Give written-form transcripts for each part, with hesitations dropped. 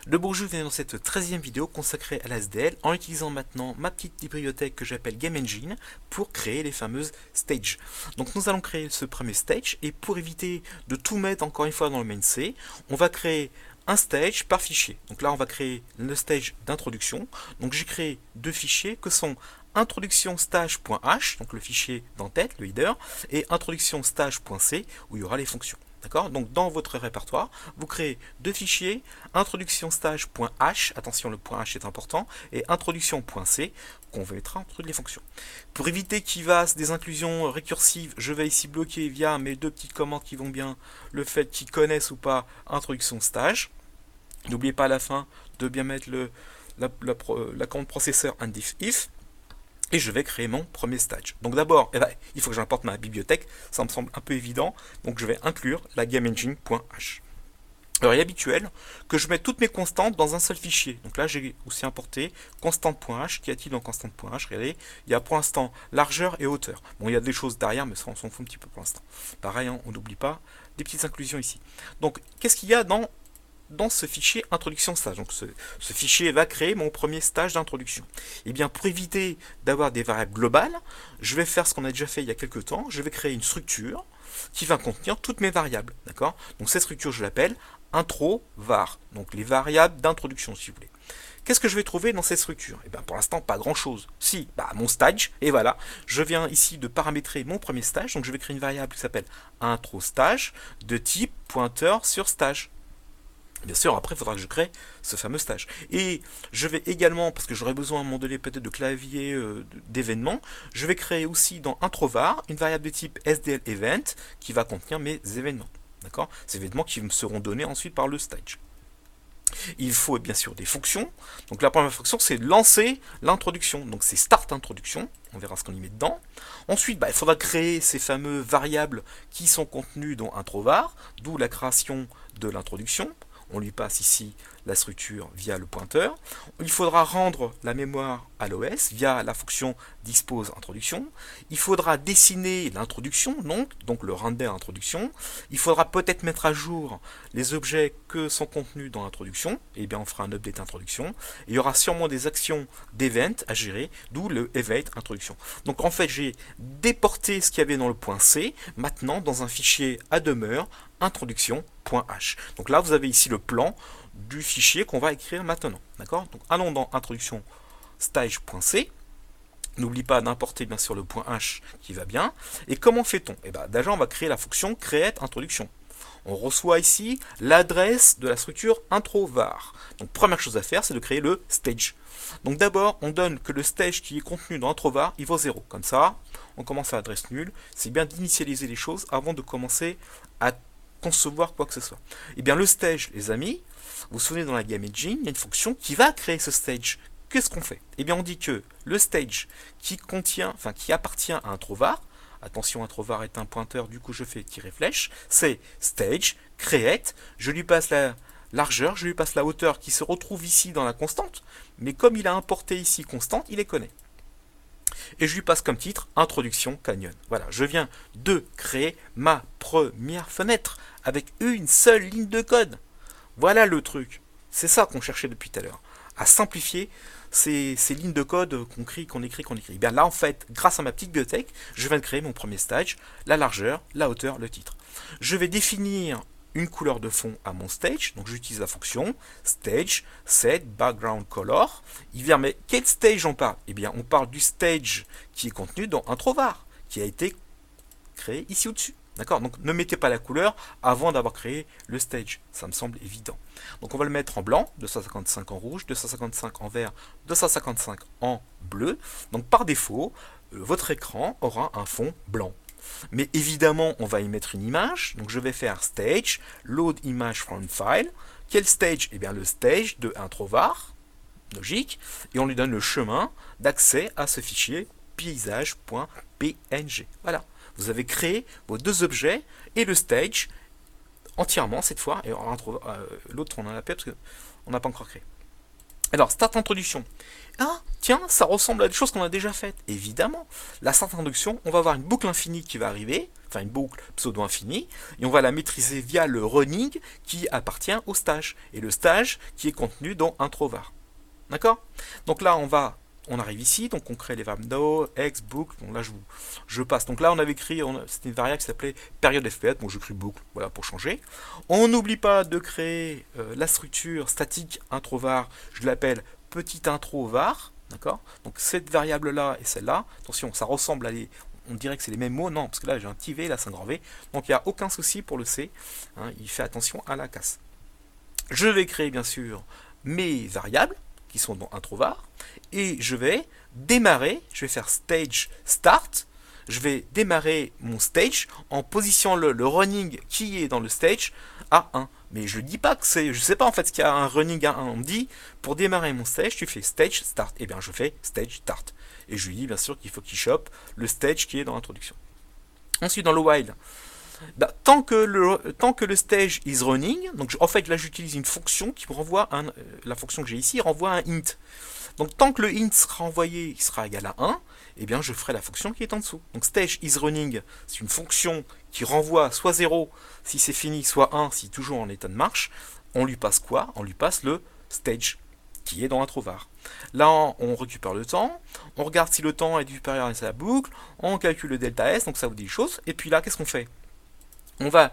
Le bonjour, bienvenue dans cette 13e vidéo consacrée à la SDL en utilisant maintenant ma petite bibliothèque que j'appelle Game Engine pour créer les fameuses stages. Donc nous allons créer ce premier stage et pour éviter de tout mettre encore une fois dans le main C, on va créer un stage par fichier. Donc là on va créer le stage d'introduction. Donc j'ai créé deux fichiers que sont introduction stage.h, donc le fichier d'entête, le header, et introduction stage.c où il y aura les fonctions. D'accord? Donc dans votre répertoire, vous créez deux fichiers, introduction stage.h, attention le point .h est important, et introduction.c, qu'on mettra entre les fonctions. Pour éviter qu'il fasse des inclusions récursives, je vais ici bloquer via mes deux petites commandes qui vont bien le fait qu'ils connaissent ou pas introduction stage. N'oubliez pas à la fin de bien mettre la commande processeur if. Et je vais créer mon premier stage. Donc d'abord, il faut que j'importe ma bibliothèque. Ça me semble un peu évident. Donc je vais inclure la GameEngine.h. Alors il est habituel que je mette toutes mes constantes dans un seul fichier. Donc là j'ai aussi importé constante.h. Qu'y a-t-il dans constante.h? Regardez, il y a pour l'instant largeur et hauteur. Bon, il y a des choses derrière, mais ça on s'en fout un petit peu pour l'instant. Pareil, hein, on n'oublie pas des petites inclusions ici. Donc qu'est-ce qu'il y a dans ce fichier introduction stage? Donc ce fichier va créer mon premier stage d'introduction. Et bien pour éviter d'avoir des variables globales, je vais faire ce qu'on a déjà fait il y a quelques temps. Je vais créer une structure qui va contenir toutes mes variables. D'accord? Donc cette structure, je l'appelle intro var. Donc les variables d'introduction, si vous voulez. Qu'est-ce que je vais trouver dans cette structure? Et bien pour l'instant, pas grand-chose. Si, mon stage, et voilà. Je viens ici de paramétrer mon premier stage. Donc je vais créer une variable qui s'appelle intro stage de type pointeur sur stage. Bien sûr, après, il faudra que je crée ce fameux stage. Et je vais également, parce que j'aurai besoin à un moment donné peut-être de clavier d'événements, je vais créer aussi dans introvar une variable de type SDL event qui va contenir mes événements. D'accord? Ces événements qui me seront donnés ensuite par le stage. Il faut bien sûr des fonctions. Donc la première fonction, c'est lancer l'introduction. Donc c'est start introduction. On verra ce qu'on y met dedans. Ensuite, il faudra créer ces fameux variables qui sont contenues dans introvar, d'où la création de l'introduction. On lui passe ici la structure via le pointeur. Il faudra rendre la mémoire à l'OS via la fonction dispose introduction. Il faudra dessiner l'introduction, donc le render introduction. Il faudra peut-être mettre à jour les objets que sont contenus dans l'introduction. Et bien on fera un update introduction. Et il y aura sûrement des actions d'event à gérer, d'où le event introduction. Donc en fait j'ai déporté ce qu'il y avait dans le point C, maintenant dans un fichier à demeure introduction.h. Donc là vous avez ici le plan du fichier qu'on va écrire maintenant. D'accord? Donc allons dans introduction stage.c. N'oublie pas d'importer bien sûr le point .h qui va bien. Et comment fait-on? Déjà on va créer la fonction create introduction. On reçoit ici l'adresse de la structure introvar. Donc première chose à faire, c'est de créer le stage. Donc d'abord, on donne que le stage qui est contenu dans introvar, il vaut 0. Comme ça, on commence à l'adresse nulle. C'est bien d'initialiser les choses avant de commencer à concevoir quoi que ce soit. Et bien le stage, les amis, vous vous souvenez dans la Game Engine, il y a une fonction qui va créer ce stage. Qu'est-ce qu'on fait? Eh bien on dit que le stage qui appartient à introvar, attention, introvar est un pointeur, du coup je fais tirer flèche, c'est stage, create, je lui passe la largeur, je lui passe la hauteur qui se retrouve ici dans la constante, mais comme il a importé ici constante, il les connaît. Et je lui passe comme titre introduction canyon. Voilà, je viens de créer ma première fenêtre avec une seule ligne de code. Voilà le truc. C'est ça qu'on cherchait depuis tout à l'heure. À simplifier ces lignes de code qu'on écrit. Et bien là, en fait, grâce à ma petite bibliothèque, je viens de créer mon premier stage, la largeur, la hauteur, le titre. Je vais définir une couleur de fond à mon stage, donc j'utilise la fonction stage set background color. Il vient, mais quel stage on parle? Eh bien, on parle du stage qui est contenu dans introvar, qui a été créé ici au-dessus. D'accord? Donc ne mettez pas la couleur avant d'avoir créé le stage. Ça me semble évident. Donc on va le mettre en blanc, 255 en rouge, 255 en vert, 255 en bleu. Donc par défaut, votre écran aura un fond blanc. Mais évidemment, on va y mettre une image. Donc je vais faire stage, load image from file. Quel stage? Eh bien le stage de introvar, logique. Et on lui donne le chemin d'accès à ce fichier paysage.png. Voilà. Vous avez créé vos deux objets et le stage entièrement cette fois. Et l'autre, on en a pas parce qu'on n'a pas encore créé. Alors, start introduction. Ah, tiens, ça ressemble à des choses qu'on a déjà faites. Évidemment, la start introduction, on va avoir une boucle infinie qui va arriver, enfin une boucle pseudo-infinie, et on va la maîtriser via le running qui appartient au stage, et le stage qui est contenu dans introvar. D'accord? Donc là, on arrive ici, donc on crée les variables no, x, boucle, donc là je passe. Donc là on avait écrit, c'était une variable qui s'appelait période fp, bon j'écris boucle, voilà pour changer. On n'oublie pas de créer la structure statique introvar, je l'appelle petit intro var, d'accord? Donc cette variable là et celle-là, attention, ça ressemble à on dirait que c'est les mêmes mots, non, parce que là j'ai un petit v, là c'est un grand v, donc il n'y a aucun souci pour le C, hein, il fait attention à la casse. Je vais créer bien sûr mes variables, qui sont dans introvar, et je vais démarrer, je vais faire stage start, je vais démarrer mon stage en positionnant le running qui est dans le stage à 1. Mais je ne dis pas que c'est, je ne sais pas en fait ce qu'il y a un running à 1. On me dit, pour démarrer mon stage, tu fais stage start. Et bien je fais stage start. Et je lui dis bien sûr qu'il faut qu'il chope le stage qui est dans l'introduction. Ensuite dans le while, bah, tant que le stage is running, donc en fait là j'utilise une fonction qui me renvoie la fonction que j'ai ici renvoie un int. Donc tant que le int sera envoyé, il sera égal à 1, eh bien je ferai la fonction qui est en dessous. Donc stage is running, c'est une fonction qui renvoie soit 0 si c'est fini, soit 1 si toujours en état de marche. On lui passe quoi? On lui passe le stage qui est dans l'introvar. Là, on récupère le temps, on regarde si le temps est supérieur à la boucle, on calcule le delta S, donc ça vous dit des choses. Et puis là, qu'est-ce qu'on fait? On va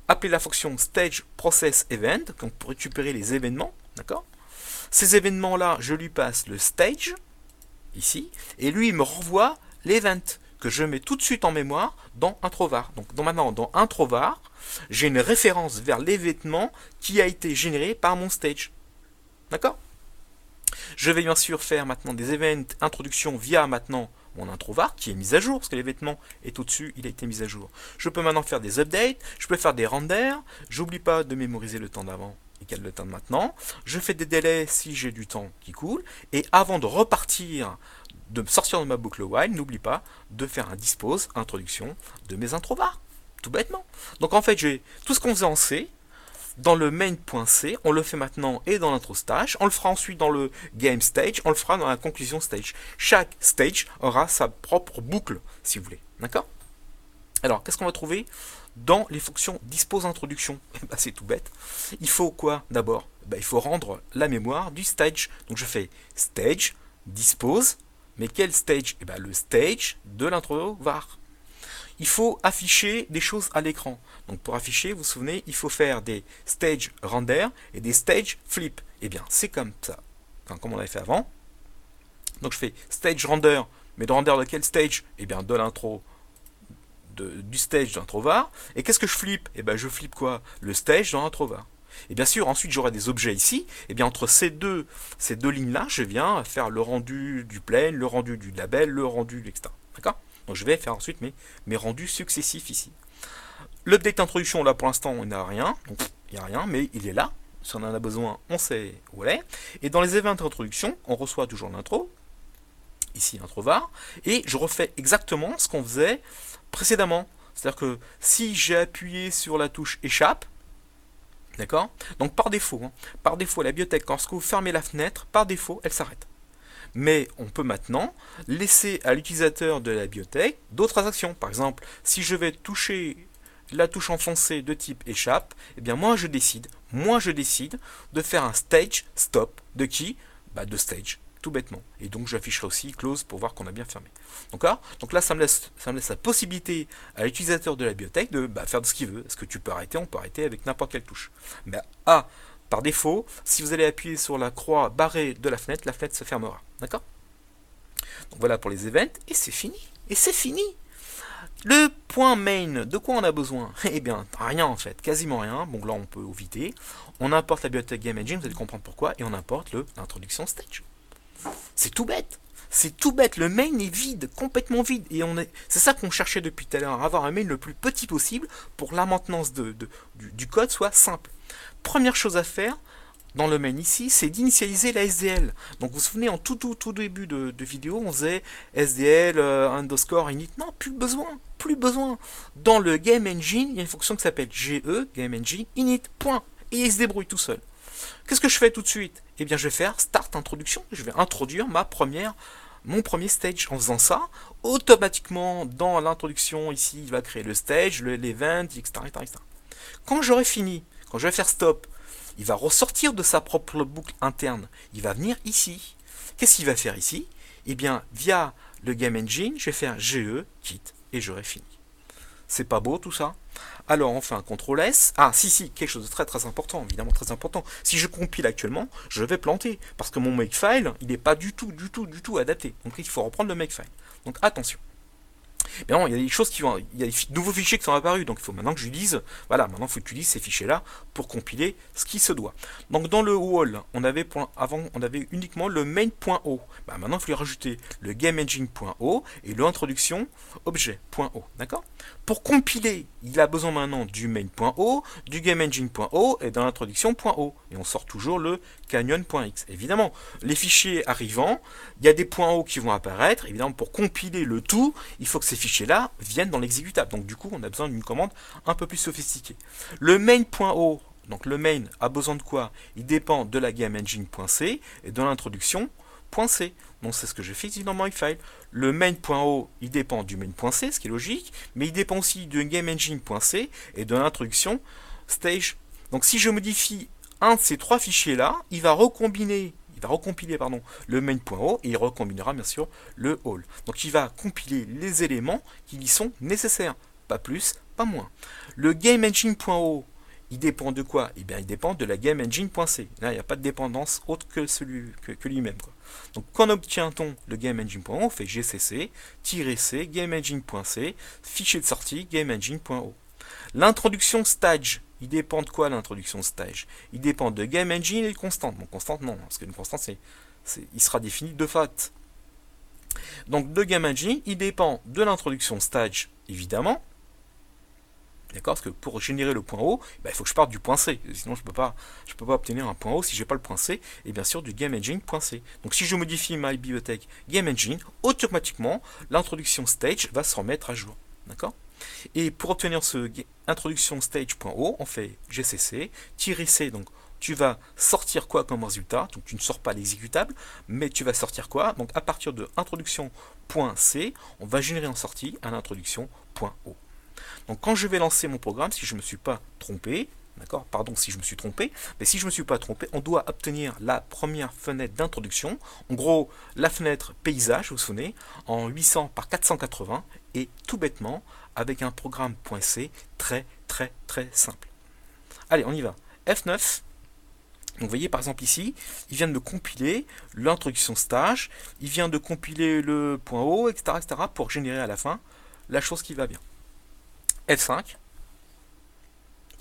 appeler la fonction stage process event, donc pour récupérer les événements, d'accord? Ces événements-là, je lui passe le stage, ici, et lui, il me renvoie l'event, que je mets tout de suite en mémoire dans introvar. Donc maintenant, dans introvar, j'ai une référence vers l'événement qui a été généré par mon stage. D'accord? Je vais bien sûr faire maintenant des events introduction via maintenant mon introvar qui est mis à jour, parce que l'événement est au-dessus, il a été mis à jour. Je peux maintenant faire des updates, je peux faire des renders, j'oublie pas de mémoriser le temps d'avant égale le temps de maintenant, je fais des délais si j'ai du temps qui coule, et avant de repartir, de sortir de ma boucle while, n'oublie pas de faire un dispose, introduction de mes introvars, tout bêtement. Donc en fait, j'ai tout ce qu'on faisait en C, dans le main.c, on le fait maintenant et dans l'intro stage, on le fera ensuite dans le game stage, on le fera dans la conclusion stage. Chaque stage aura sa propre boucle, si vous voulez. D'accord? Alors, qu'est-ce qu'on va trouver dans les fonctions dispose introduction? C'est tout bête. Il faut quoi d'abord? Il faut rendre la mémoire du stage. Donc je fais stage, dispose, mais quel stage? Le stage de l'intro var. Il faut afficher des choses à l'écran. Donc pour afficher, vous vous souvenez, il faut faire des stage render et des stage flip. Et bien, c'est comme ça, comme on l'avait fait avant. Donc je fais stage render, mais de render de quel stage? Et bien de l'intro, du stage d'introvar. Et qu'est-ce que je flip? Et bien je flip quoi? Le stage dans l'introvar. Et bien sûr, ensuite j'aurai des objets ici. Et bien entre ces deux lignes-là, je viens faire le rendu du plane, le rendu du label, le rendu, etc. D'accord? Donc je vais faire ensuite mes rendus successifs ici. L'update introduction, là pour l'instant, il n'y a rien. Donc il n'y a rien, mais il est là. Si on en a besoin, on sait où elle est. Et dans les events d'introduction, on reçoit toujours l'intro. Ici, introvar. Et je refais exactement ce qu'on faisait précédemment. C'est-à-dire que si j'ai appuyé sur la touche échappe, d'accord? Donc par défaut, la bibliothèque, quand vous fermez la fenêtre, par défaut, elle s'arrête. Mais on peut maintenant laisser à l'utilisateur de la bibliothèque d'autres actions. Par exemple, si je vais toucher la touche enfoncée de type échappe, eh bien moi je décide de faire un stage stop. De qui? De stage, tout bêtement. Et donc j'afficherai aussi close pour voir qu'on a bien fermé. Donc là ça me laisse la possibilité à l'utilisateur de la bibliothèque de faire de ce qu'il veut. Est-ce que tu peux arrêter? On peut arrêter avec n'importe quelle touche. Mais par défaut, si vous allez appuyer sur la croix barrée de la fenêtre se fermera. D'accord? Donc voilà pour les events, et c'est fini. Et c'est fini. Le point main, de quoi on a besoin? Eh bien, rien en fait, quasiment rien. Bon, là on peut éviter. On importe la bibliothèque Game Engine, vous allez comprendre pourquoi, et on importe l'introduction stage. C'est tout bête. C'est tout bête, le main est vide, complètement vide. Et c'est ça qu'on cherchait depuis tout à l'heure, avoir un main le plus petit possible pour que la maintenance du code soit simple. Première chose à faire dans le main ici, c'est d'initialiser la SDL. Donc vous vous souvenez, en tout début de vidéo, on faisait SDL underscore init. Non, plus besoin. Dans le Game Engine, il y a une fonction qui s'appelle GE, Game Engine, init, point. Et il se débrouille tout seul. Qu'est-ce que je fais tout de suite? Eh bien, je vais faire Start Introduction. Je vais introduire mon premier stage. En faisant ça, automatiquement, dans l'introduction, ici, il va créer le stage, l'event, etc., etc. Quand j'aurai fini, quand je vais faire Stop, il va ressortir de sa propre boucle interne. Il va venir ici. Qu'est-ce qu'il va faire ici? Eh bien, via le Game Engine, je vais faire GE, quitte, et j'aurai fini. C'est pas beau tout ça? Alors on fait un CTRL S. Ah si, quelque chose de très très important, évidemment très important. Si je compile actuellement, je vais planter, parce que mon makefile, il n'est pas du tout adapté. Donc il faut reprendre le makefile. Donc attention. Mais non, il y a des choses il y a des nouveaux fichiers qui sont apparus, donc il faut maintenant que j'utilise, voilà, maintenant il faut que j'utilise ces fichiers-là pour compiler ce qui se doit. Donc dans le wall, avant on avait uniquement le main.o. Bah, maintenant il faut lui rajouter le GameEngine.o et l'introduction objet.o, d'accord? Pour compiler, il a besoin maintenant du main.o, du GameEngine.o et de l'introduction.o. Et on sort toujours le canyon.x. Évidemment, les fichiers arrivant, il y a des .o qui vont apparaître. Évidemment, pour compiler le tout, il faut que ces fichiers-là viennent dans l'exécutable. Donc du coup, on a besoin d'une commande un peu plus sophistiquée. Le main.o, donc le main a besoin de quoi? Il dépend de la GameEngine.c et de l'introduction.c. Donc c'est ce que j'ai fait ici dans MyFile. Le main.o, il dépend du main.c, ce qui est logique, mais il dépend aussi du GameEngine.c et de l'introduction stage. Donc si je modifie un de ces trois fichiers-là, il va recompiler le main.o et il recombinera bien sûr le all. Donc il va compiler les éléments qui lui sont nécessaires, pas plus, pas moins. Le GameEngine.o, il dépend de quoi? Eh bien, il dépend de la GameEngine.c. Là, il n'y a pas de dépendance autre que lui-même. Donc, quand obtient-on le GameEngine.o? On fait gcc-c GameEngine.c, fichier de sortie GameEngine.o. L'introduction stage, il dépend de quoi l'introduction stage? Il dépend de GameEngine et de constante. Bon, constante non, parce qu'une constante, il sera défini de fait. Donc, de GameEngine, il dépend de l'introduction stage, évidemment. D'accord? Parce que pour générer le point O, il faut que je parte du point C. Sinon, je ne peux pas obtenir un point O si je n'ai pas le point C. Et bien sûr, du GameEngine.c. Donc, si je modifie ma bibliothèque GameEngine, automatiquement, l'introduction stage va se remettre à jour. D'accord? Et pour obtenir ce introduction stage.o, on fait gcc-c. Donc, tu vas sortir quoi comme résultat? Donc, tu ne sors pas l'exécutable, mais tu vas sortir quoi? Donc, à partir de introduction.c, on va générer en sortie un introduction.o. Donc quand je vais lancer mon programme, si je ne me suis pas trompé, d'accord, pardon si je me suis trompé, mais si je ne me suis pas trompé, on doit obtenir la première fenêtre d'introduction, en gros la fenêtre paysage, vous vous souvenez, en 800 par 480, et tout bêtement, avec un programme .c très simple. Allez, on y va. F9, donc vous voyez par exemple ici, il vient de me compiler l'introduction stage, il vient de compiler le .o, etc., pour générer à la fin la chose qui va bien. F5,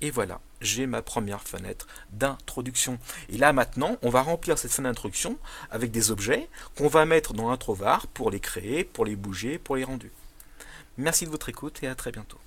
et voilà, j'ai ma première fenêtre d'introduction. Et là maintenant, on va remplir cette fenêtre d'introduction avec des objets qu'on va mettre dans l'intro var pour les créer, pour les bouger, pour les rendre. Merci de votre écoute et à très bientôt.